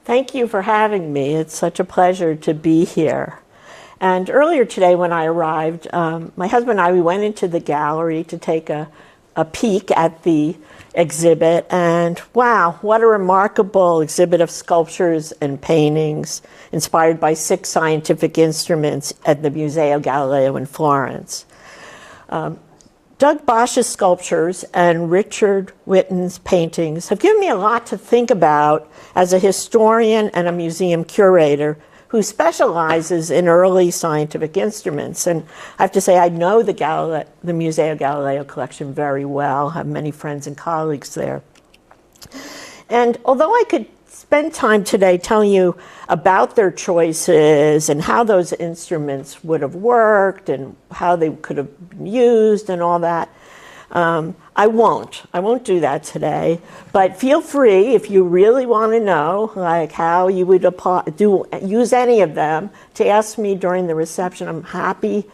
Thank you for having me. It's such a pleasure to be here. And earlier today when I arrived, my husband and I, we went into the gallery to take a peek at the exhibit, and wow, what a remarkable exhibit of sculptures and paintings inspired by 6 scientific instruments at the Museo Galileo in Florence. Doug Bosch's sculptures and Richard Whitten's paintings have given me a lot to think about as a historian and a museum curator who specializes in early scientific instruments. And I have to say, I know the Museo Galileo collection very well, have many friends and colleagues there. And although I could spend time today telling you about their choices and how those instruments would have worked and how they could have been used and all that, I won't do that today, but feel free if you really want to know like how you would use any of them to ask me during the reception. I'm happy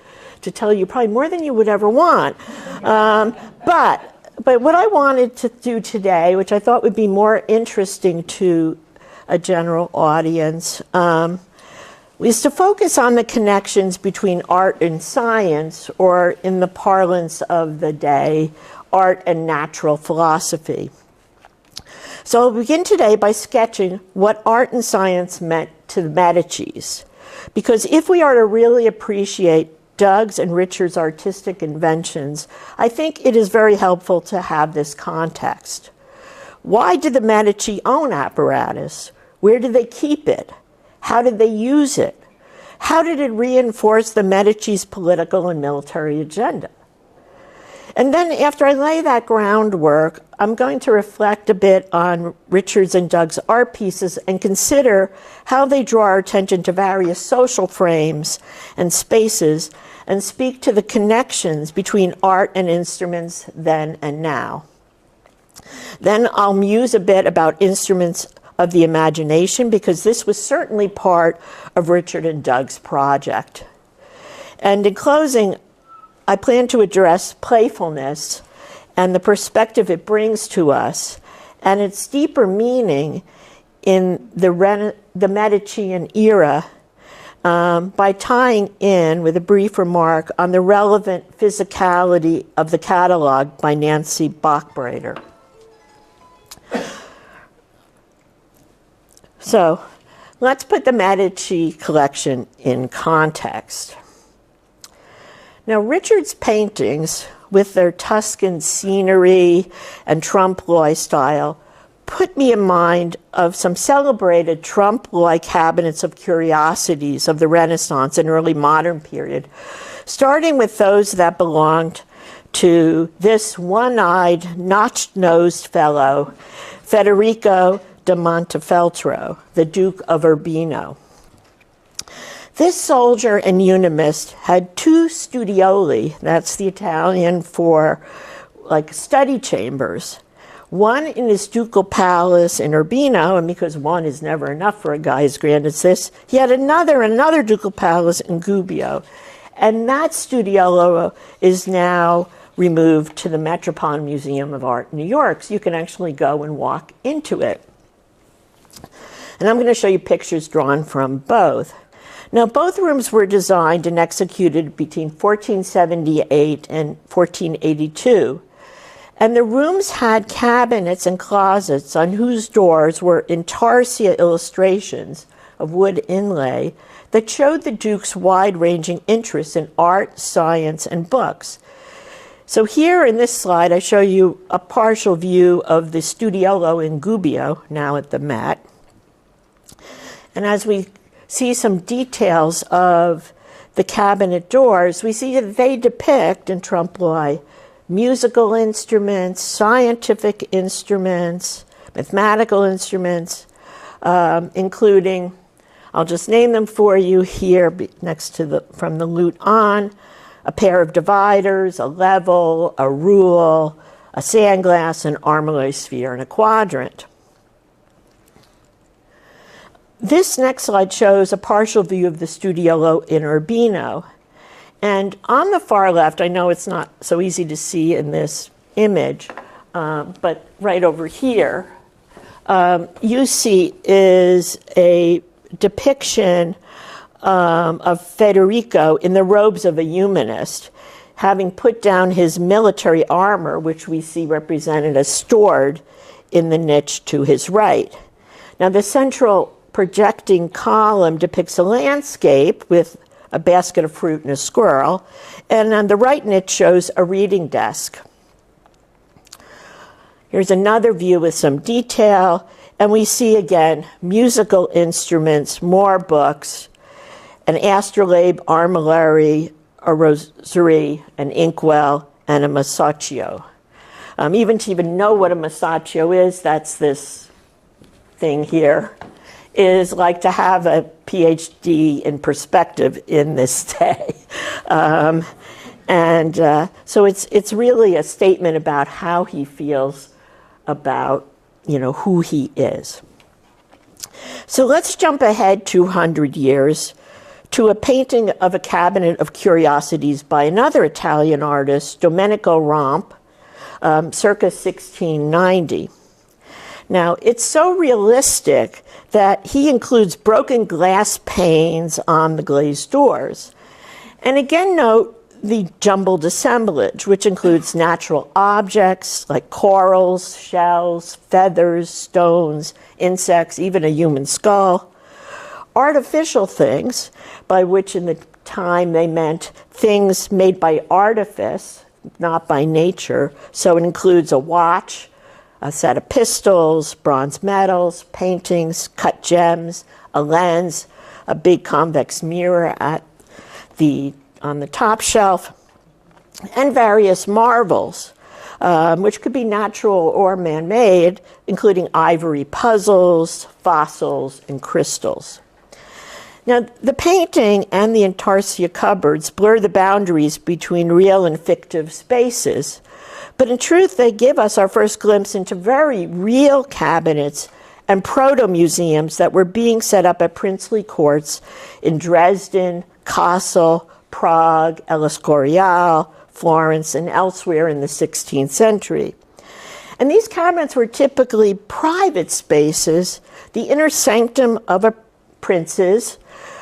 to tell you probably more than you would ever want. But what I wanted to do today, which I thought would be more interesting to a general audience, is to focus on the connections between art and science, or in the parlance of the day, art and natural philosophy. So I'll begin today by sketching what art and science meant to the Medicis. Because if we are to really appreciate Doug's and Richard's artistic inventions, I think it is very helpful to have this context. Why did the Medici own apparatus? Where did they keep it? How did they use it? How did it reinforce the Medici's political and military agenda? And then after I lay that groundwork, I'm going to reflect a bit on Richard's and Doug's art pieces and consider how they draw our attention to various social frames and spaces and speak to the connections between art and instruments then and now. Then I'll muse a bit about instruments of the imagination, because this was certainly part of Richard and Doug's project. And in closing, I plan to address playfulness and the perspective it brings to us and its deeper meaning in the Medician era by tying in with a brief remark on the relevant physicality of the catalogue by Nancy Bockbrader. So let's put the Medici collection in context. Now, Richard's paintings, with their Tuscan scenery and trompe-l'oeil style, put me in mind of some celebrated trompe-l'oeil cabinets of curiosities of the Renaissance and early modern period, starting with those that belonged to this one-eyed, notched-nosed fellow, Federico da Montefeltro, the Duke of Urbino. This soldier and unimist had 2 studioli, that's the Italian for like study chambers, one in his ducal palace in Urbino, and because one is never enough for a guy as grand as this, he had another ducal palace in Gubbio, and that studiolo is now removed to the Metropolitan Museum of Art in New York, so you can actually go and walk into it. And I'm going to show you pictures drawn from both. Now, both rooms were designed and executed between 1478 and 1482. And the rooms had cabinets and closets on whose doors were intarsia illustrations of wood inlay that showed the Duke's wide-ranging interest in art, science, and books. So here in this slide, I show you a partial view of the studiolo in Gubbio, now at the Met. And as we see some details of the cabinet doors, we see that they depict in trompe-l'oeil musical instruments, scientific instruments, mathematical instruments, including, I'll just name them for you here next to from the lute on, a pair of dividers, a level, a rule, a sandglass, an armalloy sphere, and a quadrant. This next slide shows a partial view of the studiolo in Urbino. And on the far left, I know it's not so easy to see in this image, but right over here, you see is a depiction of Federico in the robes of a humanist, having put down his military armor, which we see represented as stored in the niche to his right. Now, the central projecting column depicts a landscape with a basket of fruit and a squirrel, and on the right niche shows a reading desk. Here's another view with some detail, and we see again musical instruments, more books, an astrolabe, armillary, a rosary, an inkwell, and a masaccio. Even to even know what a masaccio is, that's this thing here, is like to have a Ph.D. in perspective in this day. So it's really a statement about how he feels about, who he is. So let's jump ahead 200 years to a painting of a cabinet of curiosities by another Italian artist, Domenico Romp, circa 1690. Now, it's so realistic that he includes broken glass panes on the glazed doors. And again, note the jumbled assemblage, which includes natural objects like corals, shells, feathers, stones, insects, even a human skull. Artificial things, by which in the time they meant things made by artifice, not by nature. So it includes a watch, a set of pistols, bronze medals, paintings, cut gems, a lens, a big convex mirror on the top shelf, and various marvels, which could be natural or man-made, including ivory puzzles, fossils, and crystals. Now, the painting and the intarsia cupboards blur the boundaries between real and fictive spaces, but in truth, they give us our first glimpse into very real cabinets and proto-museums that were being set up at princely courts in Dresden, Kassel, Prague, El Escorial, Florence, and elsewhere in the 16th century. And these cabinets were typically private spaces, the inner sanctum of a prince's,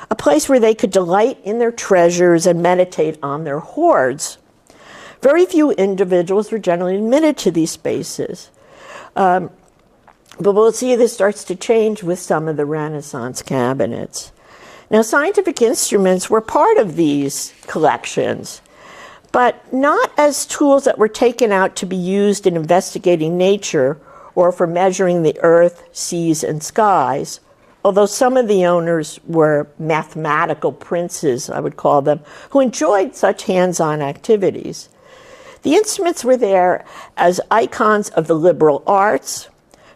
a place where they could delight in their treasures and meditate on their hoards. Very few individuals were generally admitted to these spaces. But we'll see this starts to change with some of the Renaissance cabinets. Now, scientific instruments were part of these collections, but not as tools that were taken out to be used in investigating nature or for measuring the earth, seas, and skies, although some of the owners were mathematical princes, I would call them, who enjoyed such hands-on activities. The instruments were there as icons of the liberal arts,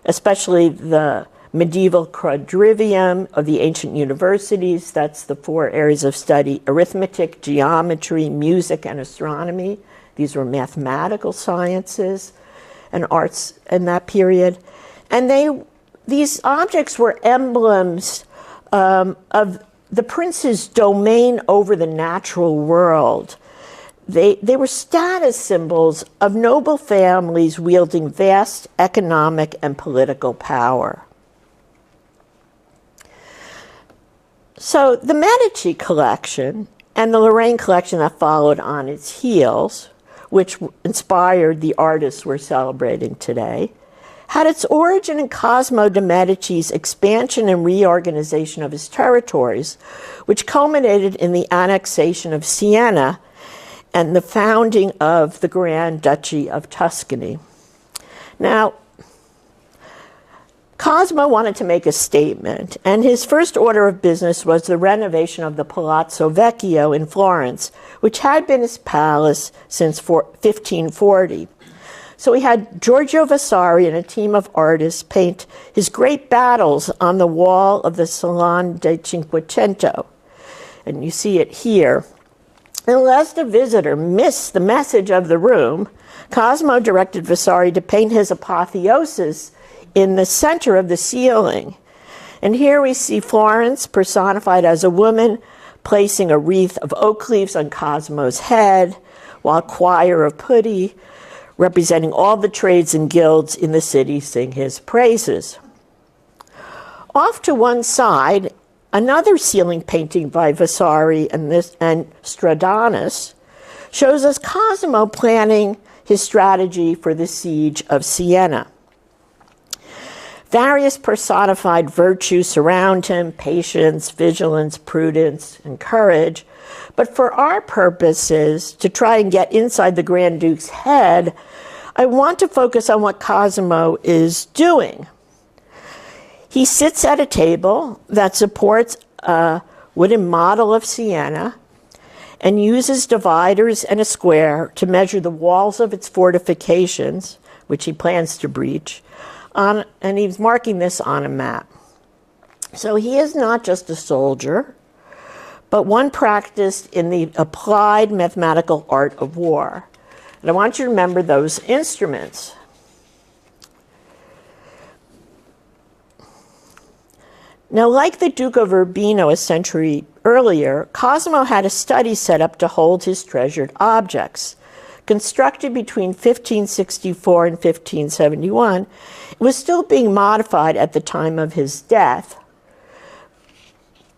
especially the medieval quadrivium of the ancient universities. That's the 4 areas of study: arithmetic, geometry, music, and astronomy. These were mathematical sciences and arts in that period. And these objects were emblems of the prince's domain over the natural world. They were status symbols of noble families wielding vast economic and political power. So the Medici collection and the Lorraine collection that followed on its heels, which inspired the artists we're celebrating today, had its origin in Cosimo de' Medici's expansion and reorganization of his territories, which culminated in the annexation of Siena and the founding of the Grand Duchy of Tuscany. Now, Cosimo wanted to make a statement, and his first order of business was the renovation of the Palazzo Vecchio in Florence, which had been his palace since 1540. So he had Giorgio Vasari and a team of artists paint his great battles on the wall of the Salon del Cinquecento. And you see it here. And lest a visitor miss the message of the room, Cosimo directed Vasari to paint his apotheosis in the center of the ceiling. And here we see Florence personified as a woman placing a wreath of oak leaves on Cosimo's head, while a choir of putti, representing all the trades and guilds in the city, sing his praises. Off to one side, another ceiling painting by Vasari and Stradamus shows us Cosimo planning his strategy for the siege of Siena. Various personified virtues surround him: patience, vigilance, prudence, and courage. But for our purposes, to try and get inside the Grand Duke's head, I want to focus on what Cosimo is doing. He sits at a table that supports a wooden model of Siena and uses dividers and a square to measure the walls of its fortifications, which he plans to breach, and he's marking this on a map. So he is not just a soldier, but one practiced in the applied mathematical art of war. And I want you to remember those instruments. Now, like the Duke of Urbino a century earlier, Cosimo had a study set up to hold his treasured objects. Constructed between 1564 and 1571, it was still being modified at the time of his death.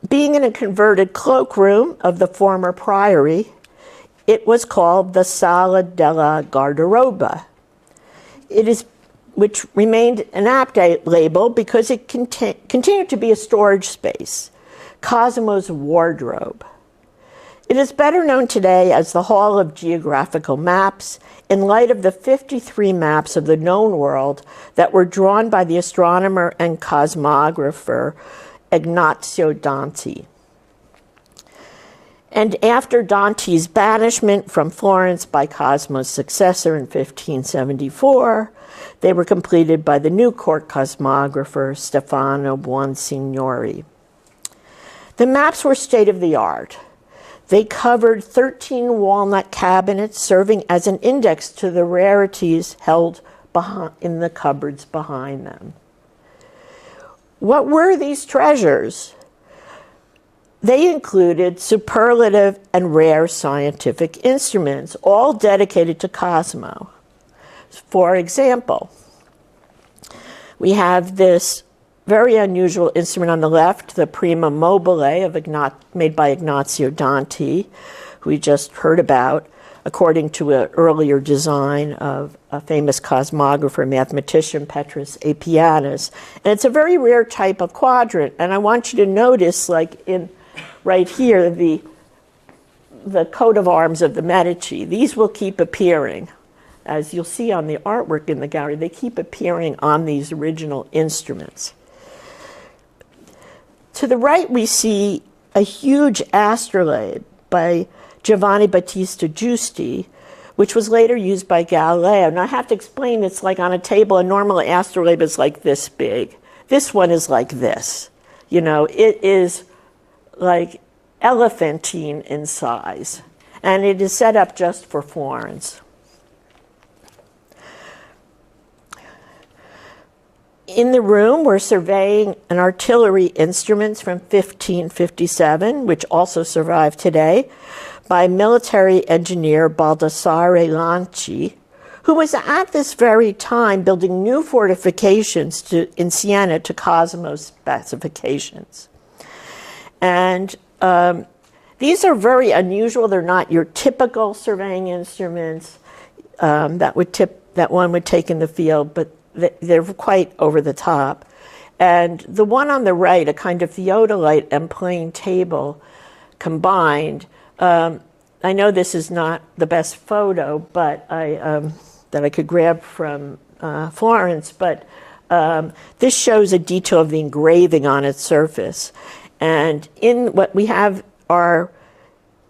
Being in a converted cloakroom of the former priory, it was called the Sala della Garderoba. Which remained an apt label because it continued to be a storage space, Cosimo's wardrobe. It is better known today as the Hall of Geographical Maps in light of the 53 maps of the known world that were drawn by the astronomer and cosmographer Ignazio Danti. And after Dante's banishment from Florence by Cosimo's successor in 1574, they were completed by the new court cosmographer Stefano Buonsignori. The maps were state-of-the-art. They covered 13 walnut cabinets serving as an index to the rarities held in the cupboards behind them. What were these treasures? They included superlative and rare scientific instruments, all dedicated to Cosimo. For example, we have this very unusual instrument on the left, the prima mobile made by Ignazio Danti, who we just heard about, according to an earlier design of a famous cosmographer, mathematician, Petrus Apianus. And it's a very rare type of quadrant. And I want you to notice, like right here, the coat of arms of the Medici. These will keep appearing. As you'll see on the artwork in the gallery, they keep appearing on these original instruments. To the right, we see a huge astrolabe by Giovanni Battista Giusti, which was later used by Galileo. And I have to explain, it's like on a table, a normal astrolabe is like this big. This one is like this. You know, it is like elephantine in size. And it is set up just for Florence. In the room, we're surveying an artillery instruments from 1557, which also survive today, by military engineer Baldassare Lanci, who was at this very time building new fortifications in Siena to Cosimo's specifications. And these are very unusual. They're not your typical surveying instruments that one would take in the field, but they're quite over the top. And the one on the right, a kind of theodolite and plane table combined. I know this is not the best photo, but that I could grab from Florence, but this shows a detail of the engraving on its surface. And in what we have are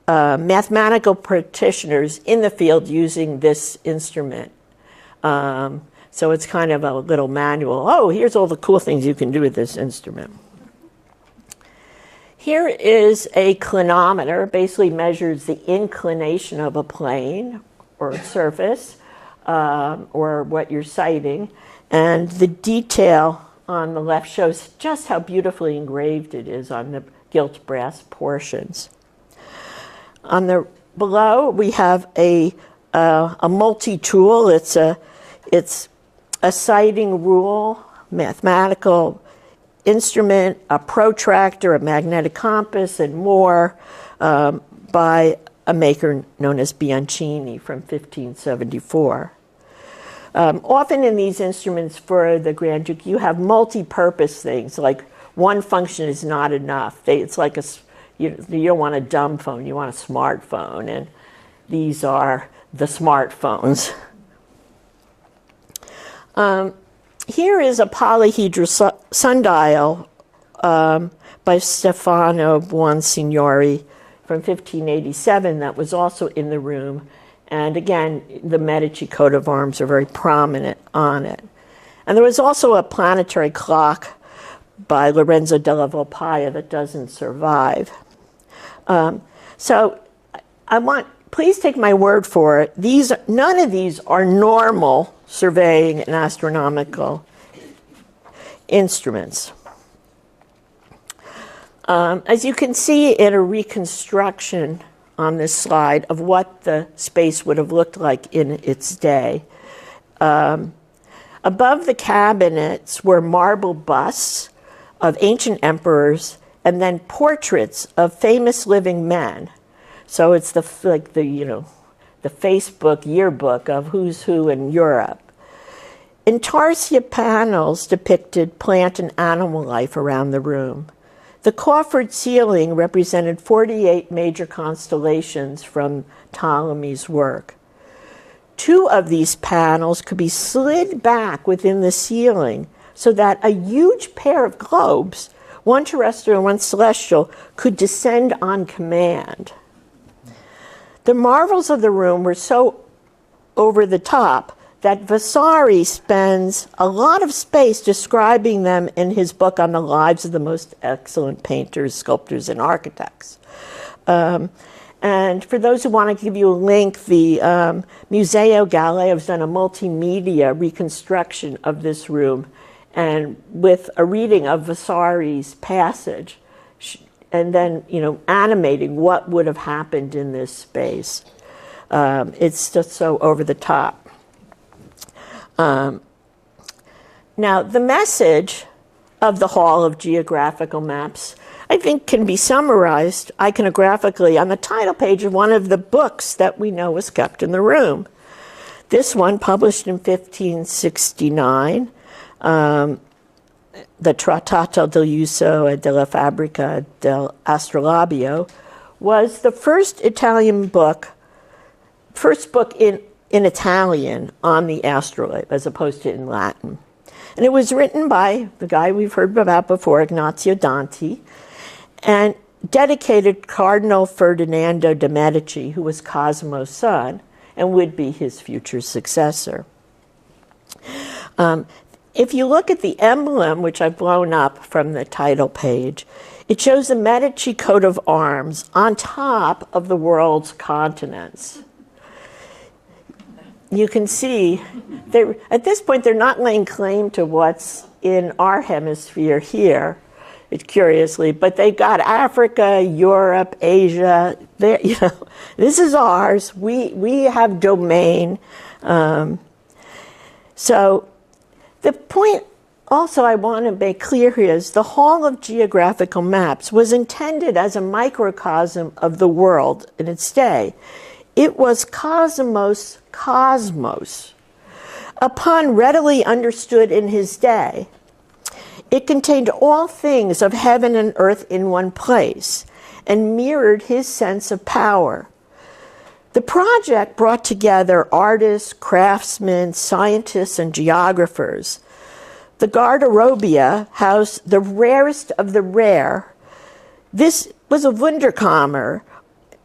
mathematical practitioners in the field using this instrument. So it's kind of a little manual. Oh, here's all the cool things you can do with this instrument. Here is a clinometer, basically measures the inclination of a plane or a surface or what you're sighting. And the detail on the left shows just how beautifully engraved it is on the gilt brass portions. On the below, we have a multi-tool. It's a sighting rule, mathematical instrument, a protractor, a magnetic compass, and more by a maker known as Bianchini from 1574. Often in these instruments for the Grand Duke, you have multi-purpose things, like one function is not enough. It's like you don't want a dumb phone, you want a smartphone, and these are the smartphones. Here is a polyhedral sundial by Stefano Buonsignori from 1587 that was also in the room. And again, the Medici coat of arms are very prominent on it. And there was also a planetary clock by Lorenzo della Volpaia that doesn't survive. So please take my word for it. None of these are normal surveying and astronomical instruments. As you can see in a reconstruction on this slide of what the space would have looked like in its day, above the cabinets were marble busts of ancient emperors and then portraits of famous living men. So it's the Facebook yearbook of who's who in Europe. Intarsia panels depicted plant and animal life around the room. The coffered ceiling represented 48 major constellations from Ptolemy's work. 2 of these panels could be slid back within the ceiling so that a huge pair of globes, one terrestrial and one celestial, could descend on command. The marvels of the room were so over the top that Vasari spends a lot of space describing them in his book on the lives of the most excellent painters, sculptors, and architects. And for those who want to give you a link, the Museo Galileo has done a multimedia reconstruction of this room, and with a reading of Vasari's passage, and then animating what would have happened in this space. It's just so over the top. Now, the message of the Hall of Geographical Maps, I think, can be summarized iconographically on the title page of one of the books that we know was kept in the room. This one, published in 1569, the Trattato dell'uso e della fabbrica dell'astrolabio, was the first book in Italian on the astrolabe, as opposed to in Latin. And it was written by the guy we've heard about before, Ignazio Danti, and dedicated Cardinal Ferdinando de' Medici, who was Cosimo's son and would be his future successor. If you look at the emblem, which I've blown up from the title page, it shows the Medici coat of arms on top of the world's continents. You can see, at this point, they're not laying claim to what's in our hemisphere here, curiously, but they've got Africa, Europe, Asia. This is ours. We have domain. So the point also I want to make clear here is the Hall of Geographical Maps was intended as a microcosm of the world in its day. It was cosmos, upon readily understood in his day. It contained all things of heaven and earth in one place and mirrored his sense of power. The project brought together artists, craftsmen, scientists, and geographers. The Garderobia housed the rarest of the rare. This was a Wunderkammer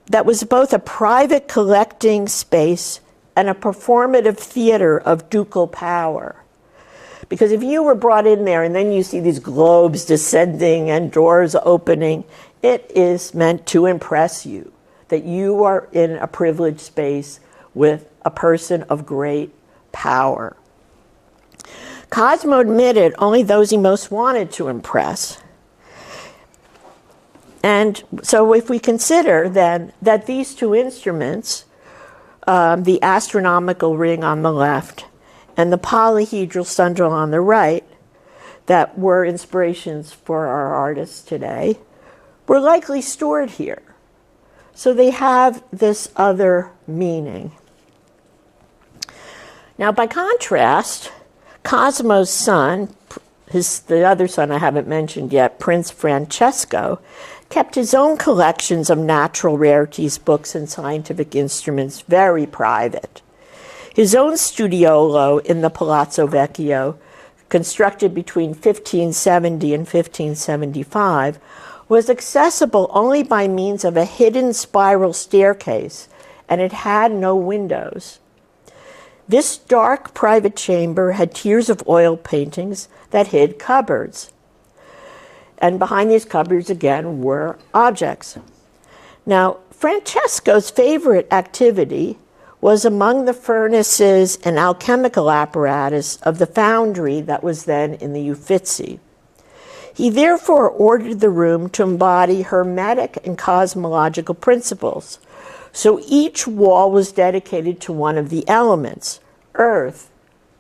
that was both a private collecting space and a performative theater of ducal power. Because if you were brought in there and then you see these globes descending and doors opening, it is meant to impress you that you are in a privileged space with a person of great power. Cosimo admitted only those he most wanted to impress. And so if we consider then that these two instruments, the astronomical ring on the left and the polyhedral sundial on the right, that were inspirations for our artists today were likely stored here. So they have this other meaning. Now, by contrast, Cosimo's son, the other son I haven't mentioned yet, Prince Francesco, kept his own collections of natural rarities, books, and scientific instruments very private. His own studiolo in the Palazzo Vecchio, constructed between 1570 and 1575, was accessible only by means of a hidden spiral staircase, and it had no windows. This dark private chamber had tiers of oil paintings that hid cupboards. And behind these cupboards, again, were objects. Now, Francesco's favorite activity was among the furnaces and alchemical apparatus of the foundry that was then in the Uffizi. He therefore ordered the room to embody hermetic and cosmological principles. So each wall was dedicated to one of the elements: earth,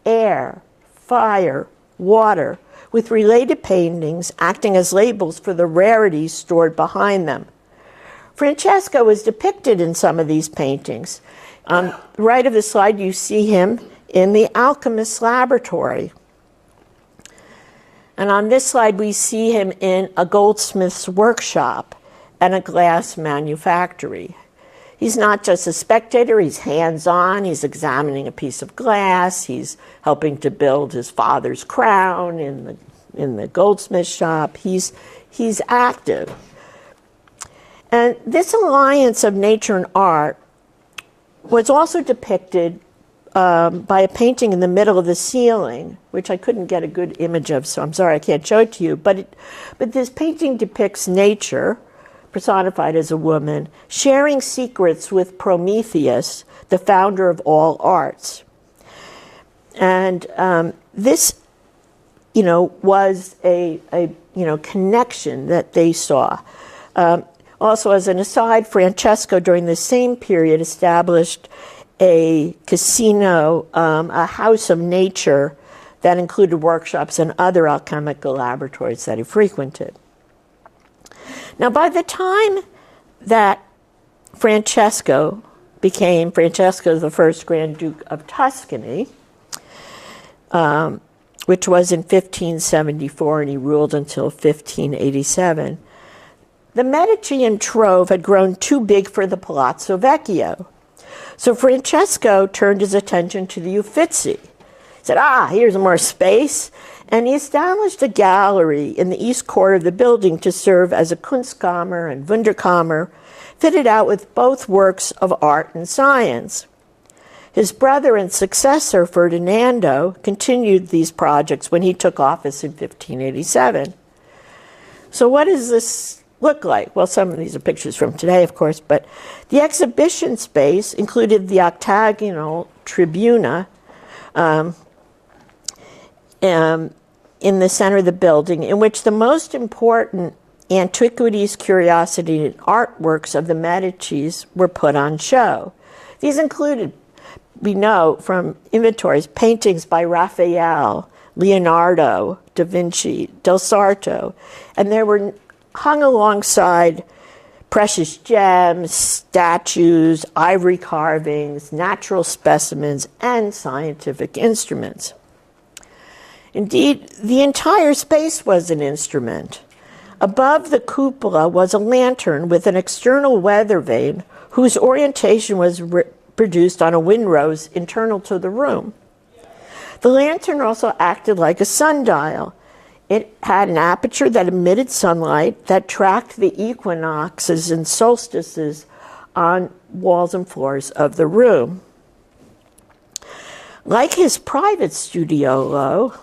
air, fire, water, with related paintings acting as labels for the rarities stored behind them. Francesco is depicted in some of these paintings. On the right of the slide, you see him in the alchemist's laboratory. And on this slide, we see him in a goldsmith's workshop and a glass manufactory. He's not just a spectator, he's hands-on, he's examining a piece of glass, he's helping to build his father's crown in the goldsmith shop. He's active. And this alliance of nature and art was also depicted by a painting in the middle of the ceiling, which I couldn't get a good image of, so I'm sorry I can't show it to you. But this painting depicts nature, personified as a woman, sharing secrets with Prometheus, the founder of all arts. And this, was a connection that they saw. Also, as an aside, Francesco, during the same period, established a casino, a house of nature that included workshops and other alchemical laboratories that he frequented. Now, by the time that Francesco became Francesco I, Grand Duke of Tuscany, which was in 1574, and he ruled until 1587, the Medicean trove had grown too big for the Palazzo Vecchio. So Francesco turned his attention to the Uffizi. He said, here's more space. And he established a gallery in the east court of the building to serve as a Kunstkammer and Wunderkammer, fitted out with both works of art and science. His brother and successor, Ferdinando, continued these projects when he took office in 1587. So what does this look like? Well, some of these are pictures from today, of course, but the exhibition space included the octagonal tribuna in the center of the building, in which the most important antiquities, curiosity, and artworks of the Medicis were put on show. These included, we know from inventories, paintings by Raphael, Leonardo, Da Vinci, Del Sarto, and they were hung alongside precious gems, statues, ivory carvings, natural specimens, and scientific instruments. Indeed, the entire space was an instrument. Above the cupola was a lantern with an external weather vane whose orientation was produced on a windrose internal to the room. The lantern also acted like a sundial. It had an aperture that emitted sunlight that tracked the equinoxes and solstices on walls and floors of the room. Like his private studiolo,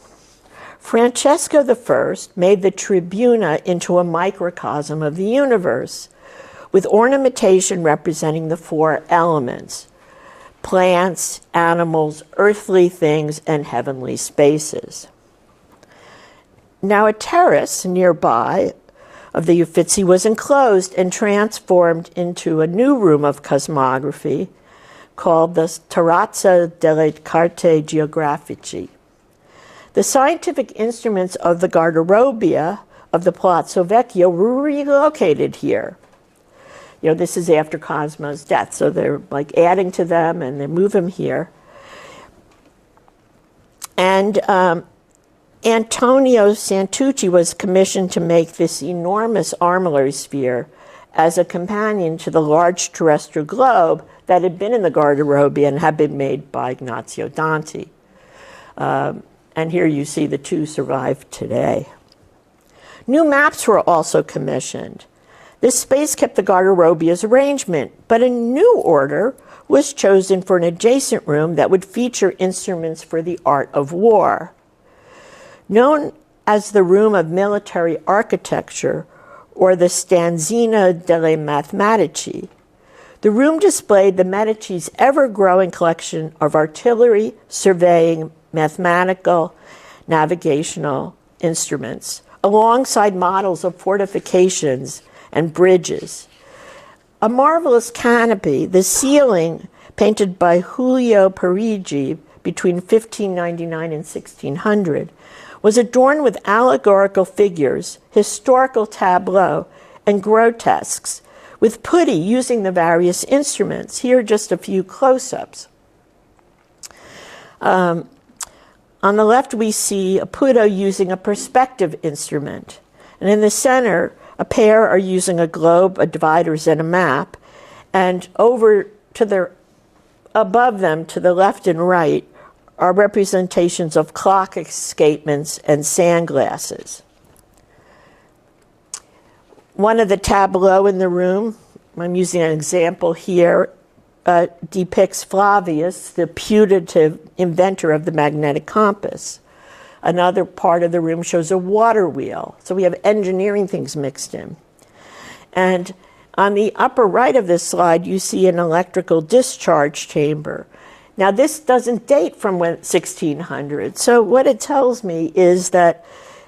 Francesco I made the tribuna into a microcosm of the universe, with ornamentation representing the four elements: plants, animals, earthly things, and heavenly spaces. Now, a terrace nearby of the Uffizi was enclosed and transformed into a new room of cosmography called the Terrazza delle Carte Geografiche. The scientific instruments of the Garderobia of the Palazzo Vecchio were relocated here. You know, this is after Cosimo's death, so they're like adding to them and they move them here. And Antonio Santucci was commissioned to make this enormous armillary sphere as a companion to the large terrestrial globe that had been in the Garderobia and had been made by Ignazio Danti. And here you see the two survive today. New maps were also commissioned. This space kept the Garderobia's arrangement, but a new order was chosen for an adjacent room that would feature instruments for the art of war. Known as the Room of Military Architecture, or the Stanzina delle Mathematici, the room displayed the Medici's ever-growing collection of artillery, surveying, mathematical, navigational instruments, alongside models of fortifications and bridges. A marvelous canopy, the ceiling, painted by Julio Parigi between 1599 and 1600, was adorned with allegorical figures, historical tableaux, and grotesques, with Putti using the various instruments. Here are just a few close-ups. On the left, we see a Putti using a perspective instrument. And in the center, a pair are using a globe, a dividers, and a map. And over to the, above them, to the left and right, are representations of clock escapements and sandglasses. One of the tableaux in the room, I'm using an example here, depicts Flavius, the putative inventor of the magnetic compass. Another part of the room shows a water wheel. So we have engineering things mixed in. And on the upper right of this slide, you see an electrical discharge chamber. Now, this doesn't date from 1600. So what it tells me is that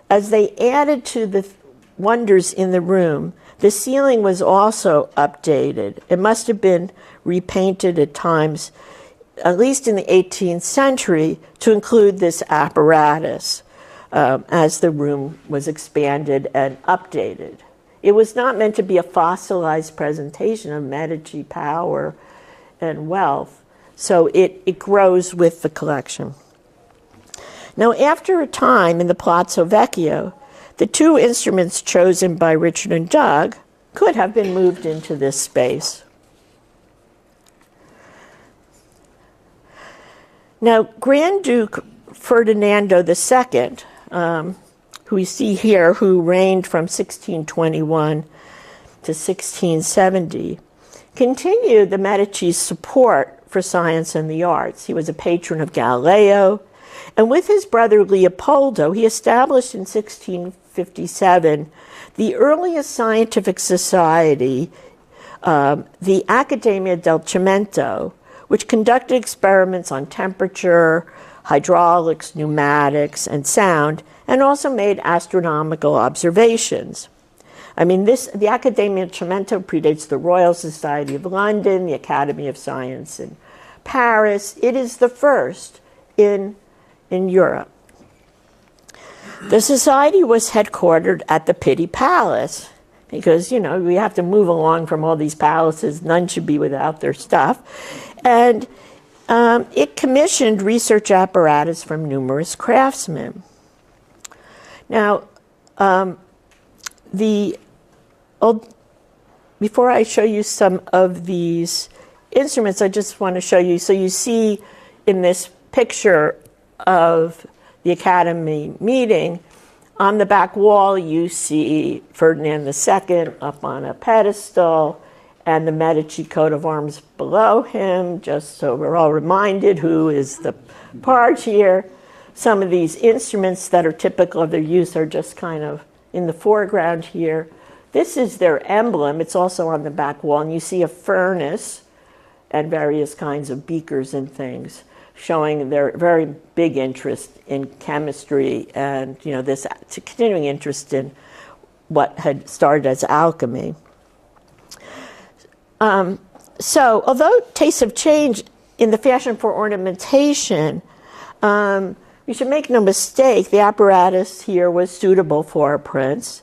as they added to the wonders in the room, the ceiling was also updated. It must have been repainted at times, at least in the 18th century, to include this apparatus as the room was expanded and updated. It was not meant to be a fossilized presentation of Medici power and wealth, so it grows with the collection. Now, after a time in the Palazzo Vecchio, the two instruments chosen by Richard and Doug could have been moved into this space. Now, Grand Duke Ferdinando II, who we see here, who reigned from 1621 to 1670, continued the Medici's support for science and the arts. He was a patron of Galileo, and with his brother Leopoldo, he established in 1657 the earliest scientific society, the Accademia del Cimento, which conducted experiments on temperature, hydraulics, pneumatics, and sound, and also made astronomical observations. I mean, the Accademia del Cimento predates the Royal Society of London, the Academy of Science in Paris. It is the first in Europe. The society was headquartered at the Pitti Palace because, you know, we have to move along from all these palaces. None should be without their stuff. And it commissioned research apparatus from numerous craftsmen. Now, before I show you some of these instruments, I just want to show you, so you see in this picture of the Academy meeting, on the back wall you see Ferdinand II up on a pedestal and the Medici coat of arms below him, just so we're all reminded who is the part here. Some of these instruments that are typical of their use are just kind of in the foreground here. This is their emblem. It's also on the back wall, and you see a furnace and various kinds of beakers and things, showing their very big interest in chemistry and, you know, this continuing interest in what had started as alchemy. So, although tastes have changed in the fashion for ornamentation, you We should make no mistake, the apparatus here was suitable for a prince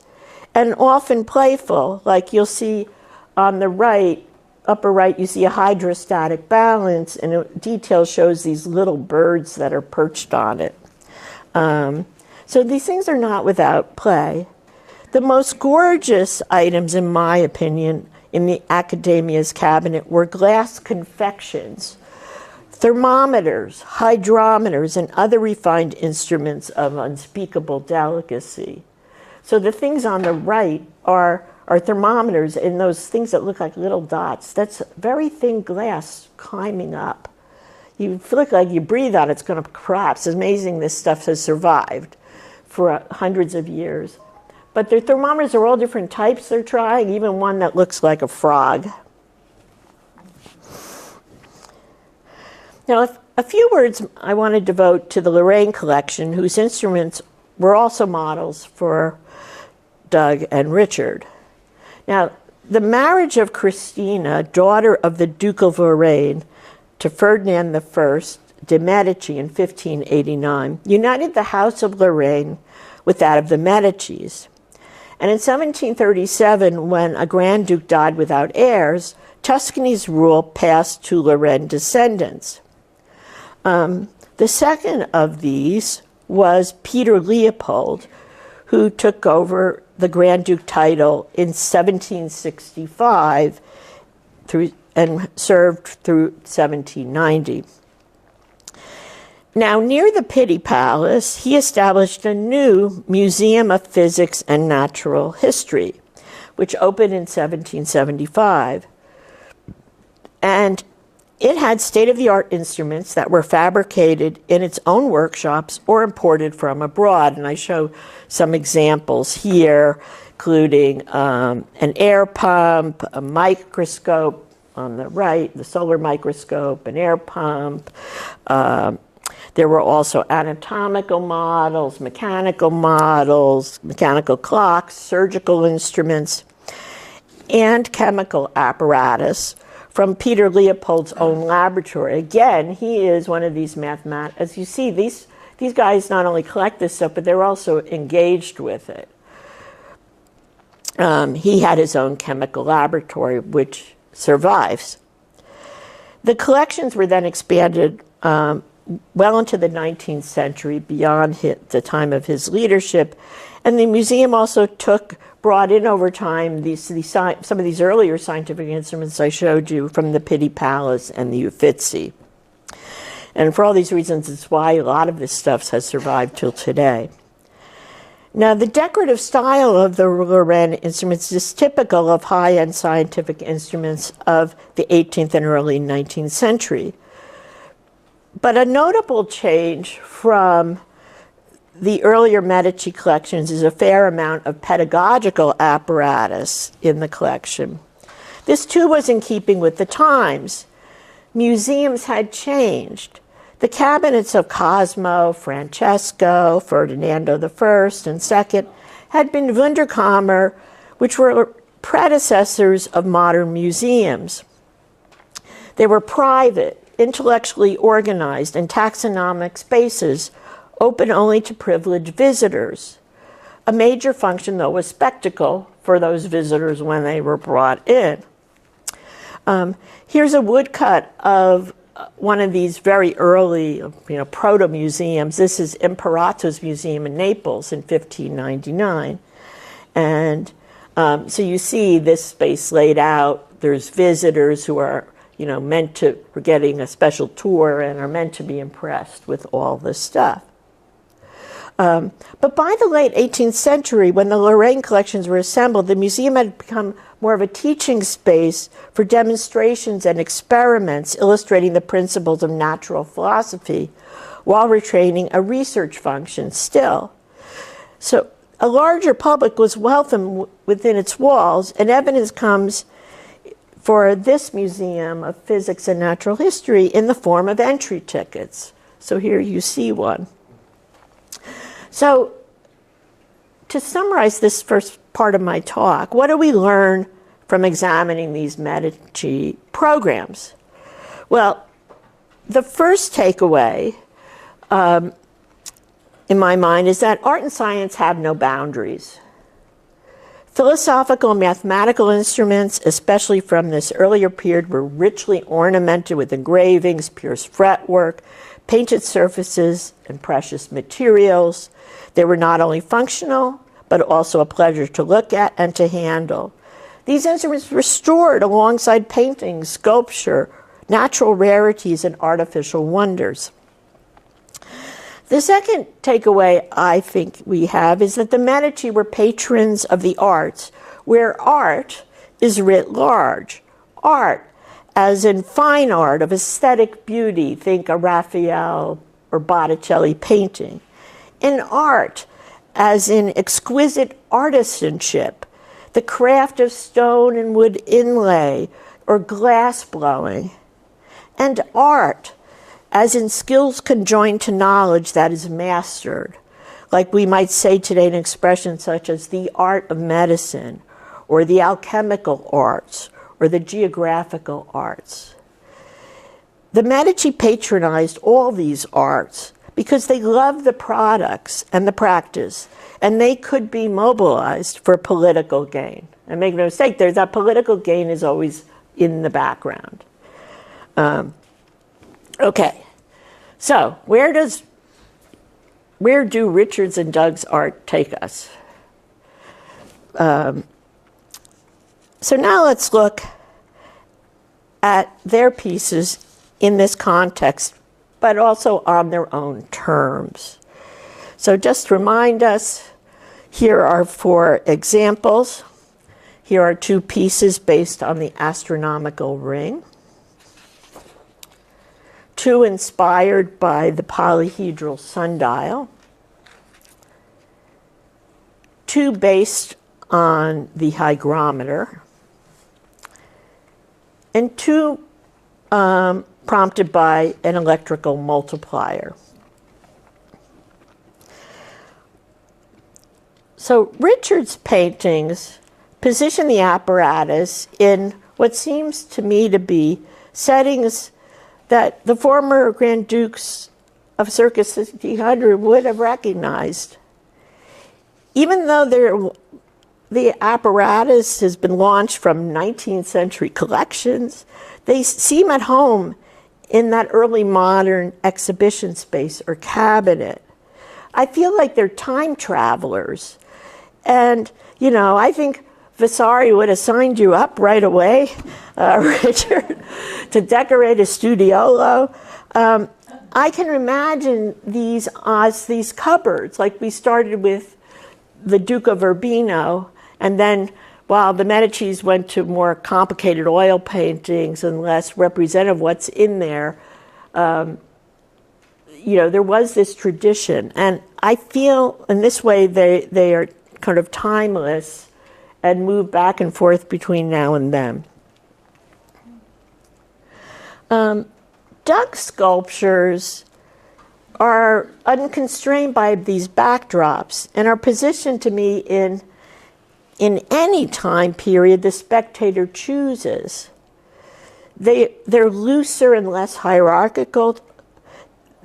and often playful. Like you'll see on the right, upper right, you see a hydrostatic balance, and it detail shows these little birds that are perched on it. So these things are not without play. The most gorgeous items, in my opinion, in the Academia's cabinet were glass confections, thermometers, hydrometers, and other refined instruments of unspeakable delicacy. So the things on the right are thermometers and those things that look like little dots. That's very thin glass climbing up. You feel like you breathe on it, it's going to collapse. It's amazing this stuff has survived for hundreds of years. But their thermometers are all different types they're trying, even one that looks like a frog. Now, a few words I want to devote to the Lorraine collection, whose instruments were also models for Doug and Richard. Now, the marriage of Christina, daughter of the Duke of Lorraine, to Ferdinand I de' Medici in 1589, united the House of Lorraine with that of the Medicis. And in 1737, when a Grand Duke died without heirs, Tuscany's rule passed to Lorraine descendants. The second of these was Peter Leopold, who took over the Grand Duke title in 1765 and served through 1790. Now, near the Pitti Palace, he established a new Museum of Physics and Natural History, which opened in 1775. And it had state-of-the-art instruments that were fabricated in its own workshops or imported from abroad. And I show some examples here, including an air pump, a microscope on the right, the solar microscope, an air pump. There were also anatomical models, mechanical clocks, surgical instruments, and chemical apparatus from Peter Leopold's own laboratory. Again, he is one of these mathematicians. As you see, these guys not only collect this stuff, but they're also engaged with it. He had his own chemical laboratory, which survives. The collections were then expanded well into the 19th century, beyond the time of his leadership. And the museum also brought in over time some of these earlier scientific instruments I showed you from the Pitti Palace and the Uffizi. And for all these reasons, it's why a lot of this stuff has survived till today. Now, the decorative style of the Lorraine instruments is typical of high-end scientific instruments of the 18th and early 19th century. But a notable change from the earlier Medici collections is a fair amount of pedagogical apparatus in the collection. This too was in keeping with the times. Museums had changed. The cabinets of Cosimo, Francesco, Ferdinando I and II had been Wunderkammer, which were predecessors of modern museums. They were private, intellectually organized, and taxonomic spaces, open only to privileged visitors. A major function, though, was spectacle for those visitors when they were brought in. Here's a woodcut of one of these very early, proto-museums. This is Imperato's Museum in Naples in 1599. And so you see this space laid out. There's visitors who are we're getting a special tour and are meant to be impressed with all this stuff. But by the late 18th century, when the Lorraine collections were assembled, the museum had become more of a teaching space for demonstrations and experiments illustrating the principles of natural philosophy while retaining a research function still. So a larger public was welcome within its walls, and evidence comes for this Museum of Physics and Natural History in the form of entry tickets. So here you see one. So to summarize this first part of my talk, what do we learn from examining these Medici programs? Well, the first takeaway in my mind is that art and science have no boundaries. Philosophical and mathematical instruments, especially from this earlier period, were richly ornamented with engravings, pierced fretwork, painted surfaces, and precious materials. They were not only functional, but also a pleasure to look at and to handle. These instruments were stored alongside paintings, sculpture, natural rarities, and artificial wonders. The second takeaway I think we have is that the Medici were patrons of the arts, where art is writ large. Art, as in fine art of aesthetic beauty, think a Raphael or Botticelli painting. In art, as in exquisite artisanship, the craft of stone and wood inlay or glass blowing. And art, as in skills conjoined to knowledge that is mastered, like we might say today an expression such as the art of medicine, or the alchemical arts, or the geographical arts. The Medici patronized all these arts because they loved the products and the practice, and they could be mobilized for political gain. And make no mistake, that political gain is always in the background. Okay, so where do Richard's and Doug's art take us? So now let's look at their pieces in this context, but also on their own terms. So just to remind us, here are 4 examples. Here are 2 pieces based on the astronomical ring. 2 inspired by the polyhedral sundial, 2 based on the hygrometer, and 2 prompted by an electrical multiplier. So Richard's paintings position the apparatus in what seems to me to be settings that the former Grand Dukes of circa 1600 would have recognized. Even though the apparatus has been launched from 19th century collections, they seem at home in that early modern exhibition space or cabinet. I feel like they're time travelers. And, you know, I think Vasari would have signed you up right away, Richard, to decorate a studiolo. I can imagine these cupboards, like we started with the Duke of Urbino, and then while the Medicis went to more complicated oil paintings and less representative what's in there, you know, there was this tradition. And I feel in this way they are kind of timeless and move back and forth between now and then. Doug's sculptures are unconstrained by these backdrops and are positioned to me in any time period the spectator chooses. They're looser and less hierarchical.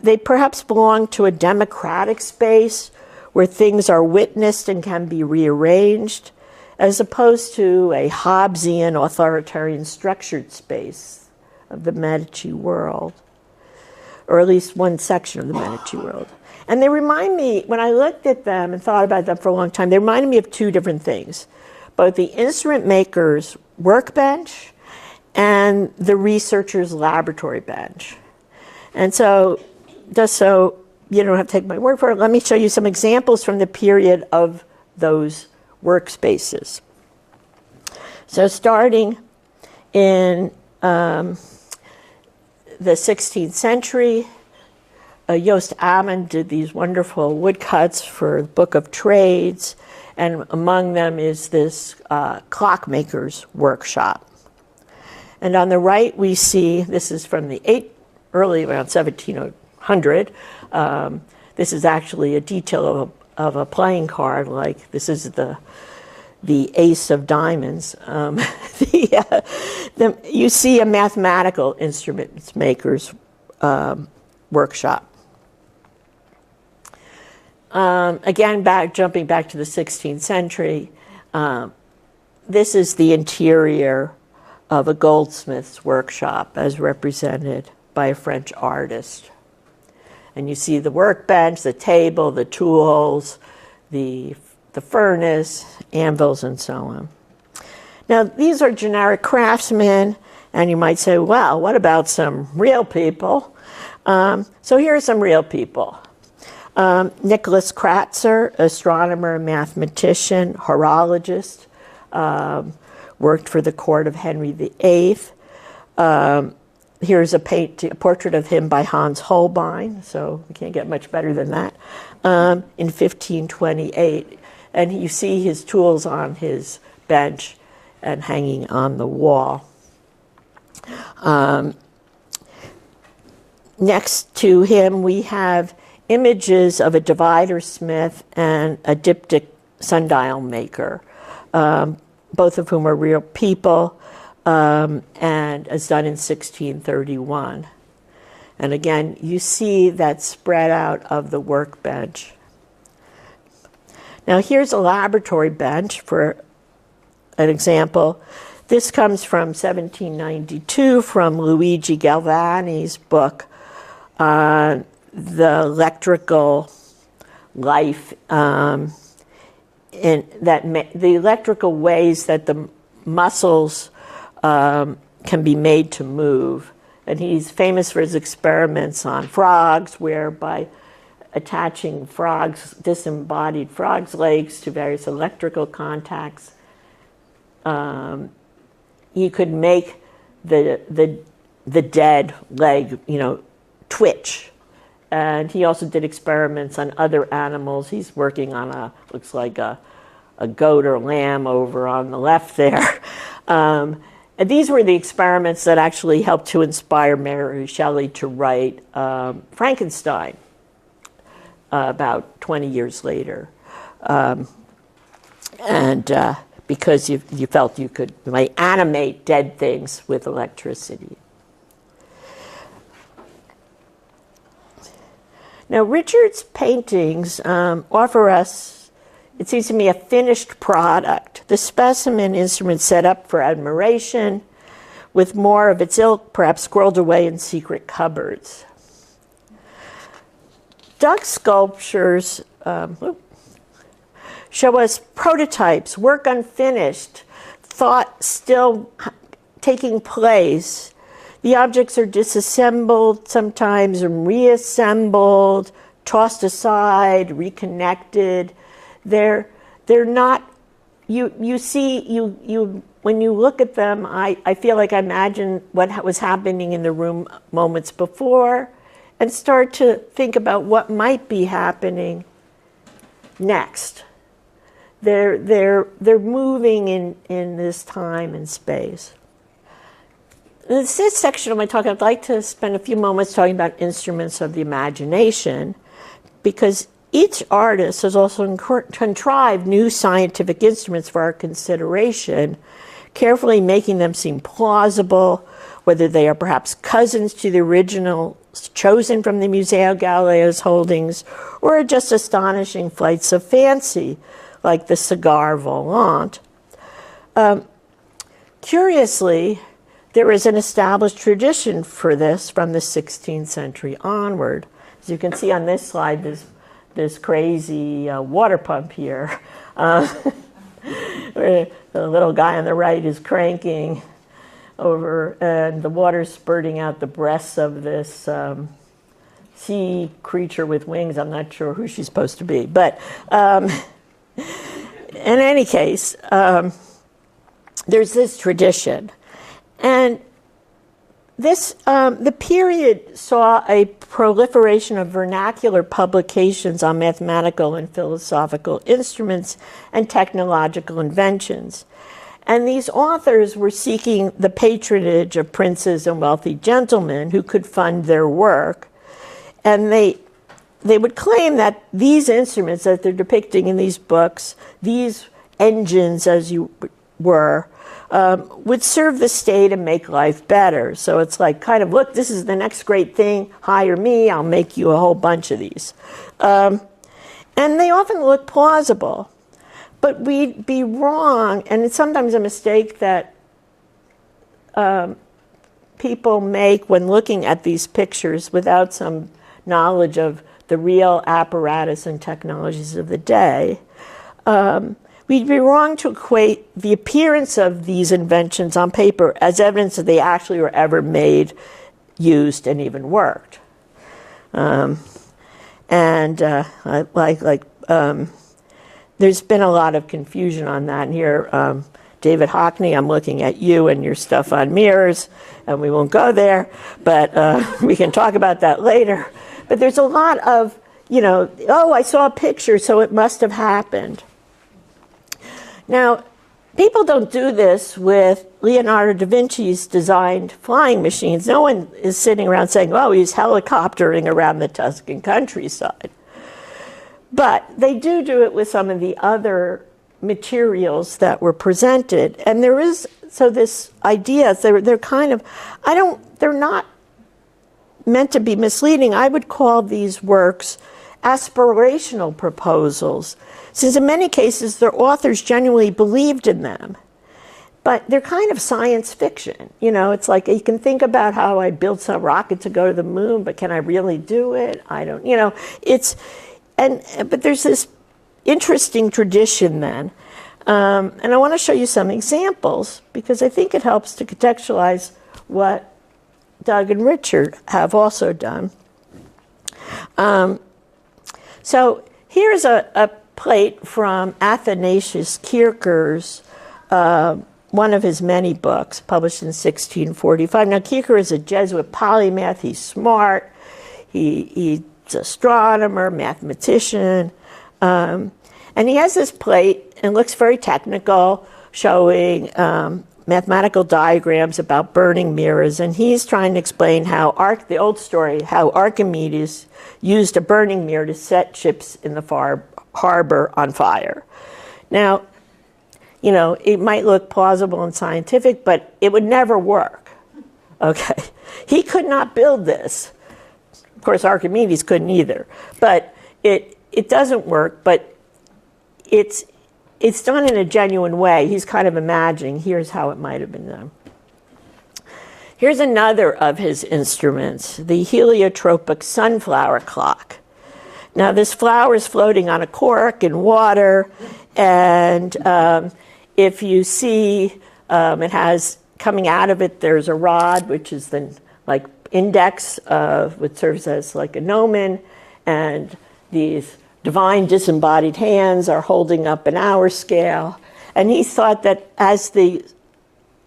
They perhaps belong to a democratic space where things are witnessed and can be rearranged, as opposed to a Hobbesian authoritarian structured space of the Medici world, or at least one section of the Medici world. And they remind me, when I looked at them and thought about them for a long time, they reminded me of 2 different things, both the instrument maker's workbench and the researcher's laboratory bench. And so, just so you don't have to take my word for it, let me show you some examples from the period of those workspaces. So starting in the 16th century, Joost Amman did these wonderful woodcuts for the Book of Trades, and among them is this clockmaker's workshop. And on the right we see, this is from the early around 1700, this is actually a detail of a playing card, like this is the ace of diamonds. You see a mathematical instruments maker's workshop. Again, jumping back to the 16th century, this is the interior of a goldsmith's workshop as represented by a French artist. And you see the workbench, the table, the tools, the furnace, anvils, and so on. Now, these are generic craftsmen, and you might say, well, what about some real people? So here are some real people. Nicholas Kratzer, astronomer, mathematician, horologist, worked for the court of Henry VIII. Here's a portrait of him by Hans Holbein, so we can't get much better than that, in 1528. And you see his tools on his bench and hanging on the wall. Next to him, we have images of a divider smith and a diptych sundial maker, both of whom are real people, and is done in 1631. And again, you see that spread out of the workbench. Now here's a laboratory bench for an example. This comes from 1792 from Luigi Galvani's book on the electrical life, the electrical ways that the muscles can be made to move. And he's famous for his experiments on frogs, where by attaching disembodied frogs' legs to various electrical contacts, you could make the dead leg, twitch. And he also did experiments on other animals. He's working on looks like a goat or lamb over on the left there. And these were the experiments that actually helped to inspire Mary Shelley to write Frankenstein about 20 years later. Because you felt you could animate dead things with electricity. Now, Richard's paintings offer us, it seems to me, a finished product. The specimen instrument set up for admiration, with more of its ilk perhaps squirreled away in secret cupboards. Duck sculptures show us prototypes, work unfinished, thought still taking place. The objects are disassembled sometimes, and reassembled, tossed aside, reconnected. They're not, you see, when you look at them, I feel like I imagine what was happening in the room moments before and start to think about what might be happening next. They're moving in this time and space. In this section of my talk, I'd like to spend a few moments talking about instruments of the imagination, because each artist has also contrived new scientific instruments for our consideration, carefully making them seem plausible, whether they are perhaps cousins to the originals chosen from the Museo Galileo's holdings, or are just astonishing flights of fancy, like the cigar volant. Curiously, there is an established tradition for this from the 16th century onward. As you can see on this slide, this crazy water pump here, where the little guy on the right is cranking over, and the water's spurting out the breasts of this sea creature with wings. I'm not sure who she's supposed to be, but in any case, there's this tradition. And the period saw a proliferation of vernacular publications on mathematical and philosophical instruments and technological inventions. And these authors were seeking the patronage of princes and wealthy gentlemen who could fund their work. And they would claim that these instruments that they're depicting in these books, these engines as you were, would serve the state and make life better. So it's like, kind of, look, this is the next great thing, hire me, I'll make you a whole bunch of these. And they often look plausible. But we'd be wrong, and it's sometimes a mistake that people make when looking at these pictures without some knowledge of the real apparatus and technologies of the day. We'd be wrong to equate the appearance of these inventions on paper as evidence that they actually were ever made, used, and even worked. There's been a lot of confusion on that. And here, David Hockney, I'm looking at you and your stuff on mirrors, and we won't go there, but we can talk about that later. But there's a lot of, oh, I saw a picture, so it must have happened. Now, people don't do this with Leonardo da Vinci's designed flying machines. No one is sitting around saying, oh, he's helicoptering around the Tuscan countryside. But they do it with some of the other materials that were presented. And there is, so this idea, they're kind of, they're not meant to be misleading. I would call these works aspirational proposals, since in many cases their authors genuinely believed in them. But they're kind of science fiction. It's like you can think about how I built some rocket to go to the moon, but can I really do it? I don't, but there's this interesting tradition then. And I want to show you some examples because I think it helps to contextualize what Doug and Richard have also done. So here's a plate from Athanasius Kircher's, one of his many books, published in 1645. Now, Kircher is a Jesuit polymath. He's smart. He's an astronomer, mathematician. And he has this plate, and it looks very technical, showing mathematical diagrams about burning mirrors. And he's trying to explain how the old story, how Archimedes used a burning mirror to set ships in the harbor on fire. Now, it might look plausible and scientific, but it would never work. Okay, he could not build this. Of course, Archimedes couldn't either. But it doesn't work. But it's done in a genuine way. He's kind of imagining, here's how it might have been done. Here's another of his instruments, the heliotropic sunflower clock. Now, this flower is floating on a cork in water, and if you see, it has, coming out of it, there's a rod, which is the index of, which serves as like a gnomon, and these divine disembodied hands are holding up an hour scale. And he thought that as the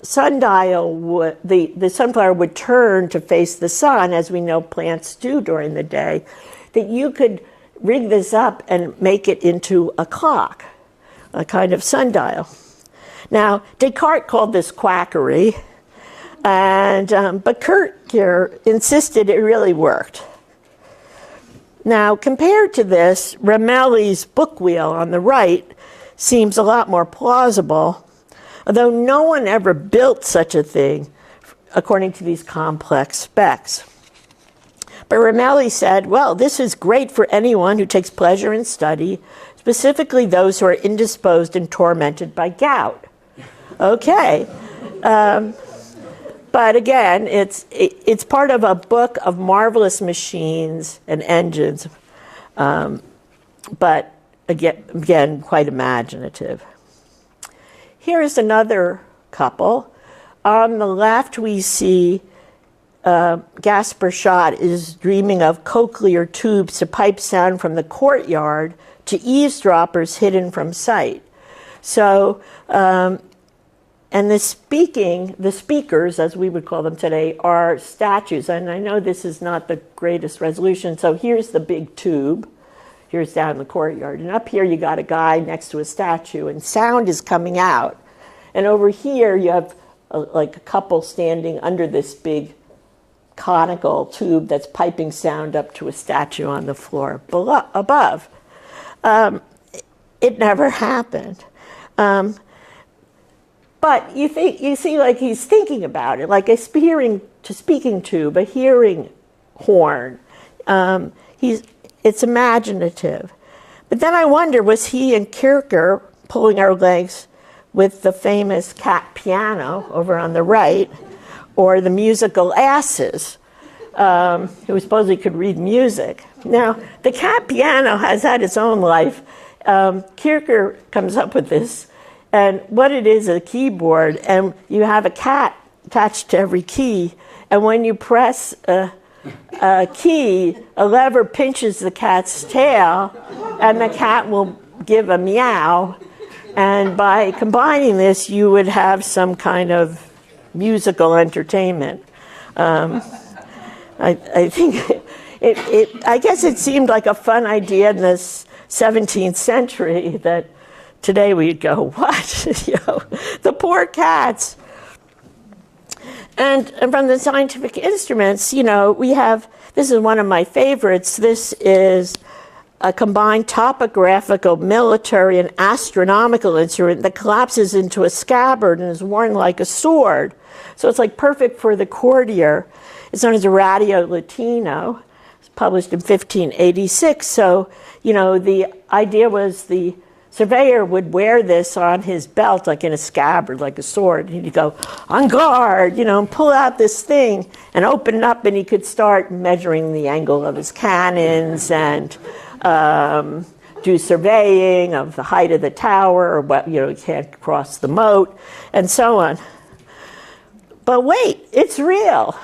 sundial would, the sunflower would turn to face the sun, as we know plants do during the day, that you could rig this up and make it into a clock, a kind of sundial. Now, Descartes called this quackery, and but Kircher insisted it really worked. Now, compared to this, Ramelli's book wheel on the right seems a lot more plausible, although no one ever built such a thing according to these complex specs. But Ramelli said, well, this is great for anyone who takes pleasure in study, specifically those who are indisposed and tormented by gout. Okay. But again, it's part of a book of marvelous machines and engines, but again, quite imaginative. Here is another couple. On the left, we see Gaspar Schott is dreaming of cochlear tubes to pipe sound from the courtyard to eavesdroppers hidden from sight. So, and the speakers, as we would call them today, are statues. And I know this is not the greatest resolution. So here's the big tube. Here's down in the courtyard. And up here you got a guy next to a statue, and sound is coming out. And over here you have like a couple standing under this big conical tube that's piping sound up to a statue on the floor above. It never happened. But you see, like he's thinking about it, like a speaking tube, a hearing horn. It's imaginative. But then I wonder, was he and Curator pulling our legs with the famous cat piano over on the right, or the musical asses, who supposedly could read music? Now, the cat piano has had its own life. Curator comes up with this, and what it is a keyboard, and you have a cat attached to every key, and when you press a key, a lever pinches the cat's tail, and the cat will give a meow, and by combining this, you would have some kind of musical entertainment. I think I guess it seemed like a fun idea in the 17th century that today we'd go, what? The poor cats. And from the scientific instruments, we have, this is one of my favorites. This is a combined topographical, military, and astronomical instrument that collapses into a scabbard and is worn like a sword. So it's like perfect for the courtier. It's known as a radio latino. It's published in 1586. So, the idea was the surveyor would wear this on his belt, like in a scabbard, like a sword. And he'd go, on guard, and pull out this thing and open it up, and he could start measuring the angle of his cannons and do surveying of the height of the tower, or what, you can't cross the moat, and so on. But wait, it's real.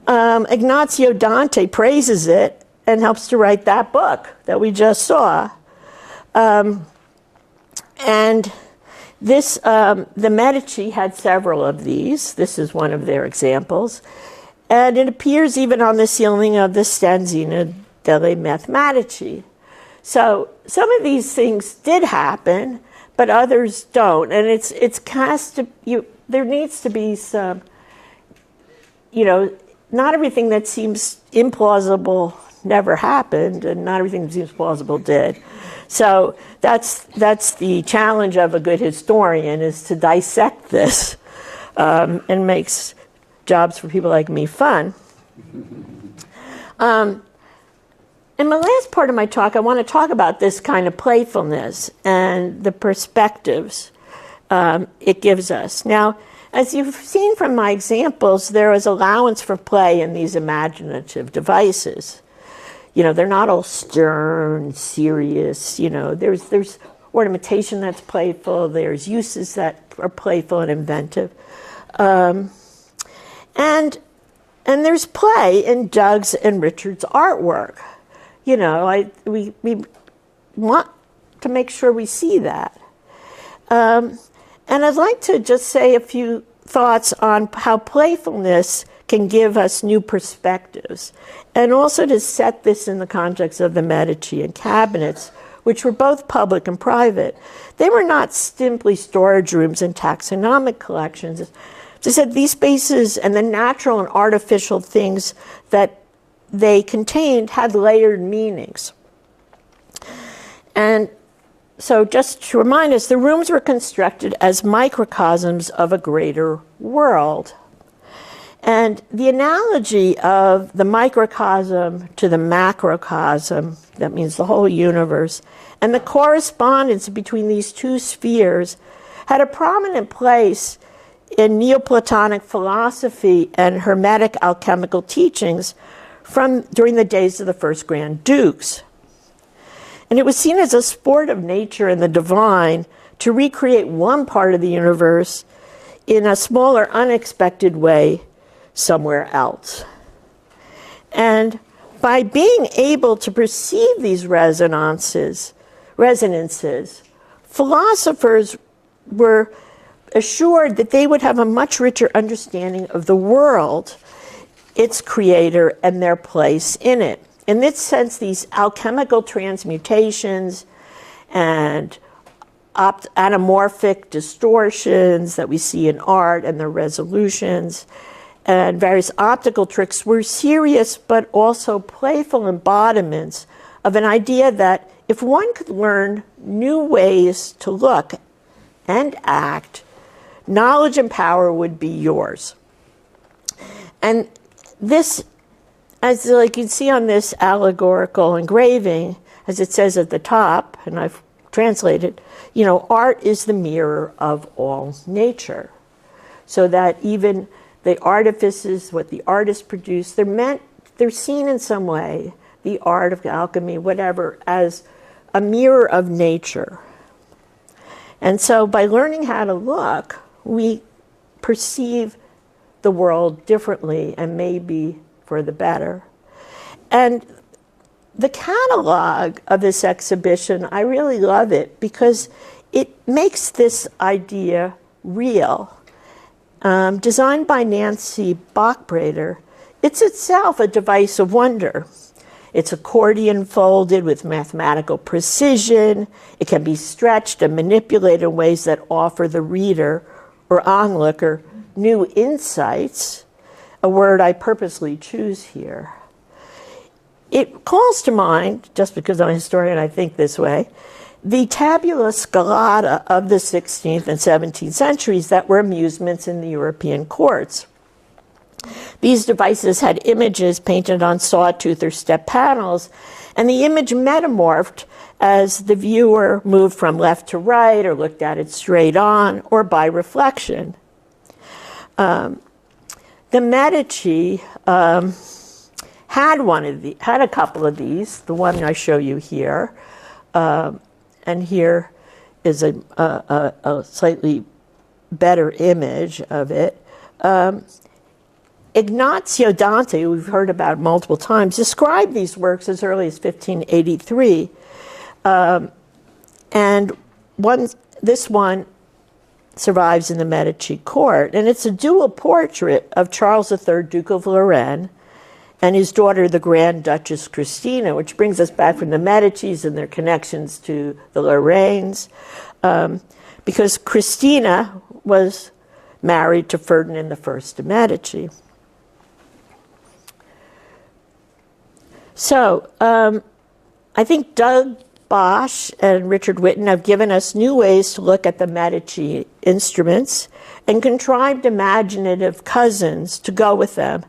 Ignazio Dante praises it and helps to write that book that we just saw. And this, the Medici had several of these. This is one of their examples. And it appears even on the ceiling of the Stanzina delle Mathematici. So some of these things did happen, but others don't. And there needs to be some, not everything that seems implausible never happened, and not everything that seems plausible did. So that's the challenge of a good historian, is to dissect this, and makes jobs for people like me fun. In my last part of my talk, I want to talk about this kind of playfulness and the perspectives it gives us. Now, as you've seen from my examples, there is allowance for play in these imaginative devices. They're not all stern, serious. There's ornamentation that's playful. There's uses that are playful and inventive. And there's play in Doug's and Richard's artwork. We want to make sure we see that. And I'd like to just say a few thoughts on how playfulness can give us new perspectives, and also to set this in the context of the Medici and cabinets, which were both public and private. They were not simply storage rooms and taxonomic collections. As I said, these spaces and the natural and artificial things that they contained had layered meanings. And so just to remind us, the rooms were constructed as microcosms of a greater world. And the analogy of the microcosm to the macrocosm, that means the whole universe, and the correspondence between these two spheres had a prominent place in Neoplatonic philosophy and Hermetic alchemical teachings during the days of the first Grand Dukes. And it was seen as a sport of nature and the divine to recreate one part of the universe in a smaller, unexpected way somewhere else. And by being able to perceive these resonances, philosophers were assured that they would have a much richer understanding of the world, its creator, and their place in it. In this sense, these alchemical transmutations and anamorphic distortions that we see in art and the resolutions and various optical tricks were serious but also playful embodiments of an idea that if one could learn new ways to look and act, knowledge and power would be yours. And this, as like you can see on this allegorical engraving, as it says at the top, and I've translated, you know, art is the mirror of all nature. So that even the artifices, what the artists produce, they're seen in some way, the art of alchemy, whatever, as a mirror of nature. And so by learning how to look, we perceive the world differently and maybe for the better. And the catalog of this exhibition, I really love it because it makes this idea real. Designed by Nancy Bockbrader, it's itself a device of wonder. It's accordion folded with mathematical precision. It can be stretched and manipulated in ways that offer the reader or onlooker new insights, a word I purposely choose here. It calls to mind, just because I'm a historian, I think this way, the tabula scalata of the 16th and 17th centuries that were amusements in the European courts. These devices had images painted on sawtooth or step panels, and the image metamorphed as the viewer moved from left to right or looked at it straight on or by reflection. The Medici had a couple of these, the one I show you here, and here is a slightly better image of it. Ignazio Dante, who we've heard about multiple times, described these works as early as 1583. And this one survives in the Medici court. And it's a dual portrait of Charles III, Duke of Lorraine, and his daughter, the Grand Duchess Christina, which brings us back from the Medicis and their connections to the Lorraines, because Christina was married to Ferdinand I de' Medici. So I think Doug Bosch and Richard Whitten have given us new ways to look at the Medici instruments and contrived imaginative cousins to go with them.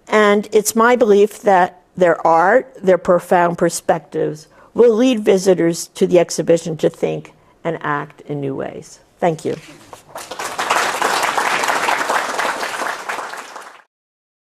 And it's my belief that their art, their profound perspectives, will lead visitors to the exhibition to think and act in new ways. Thank you.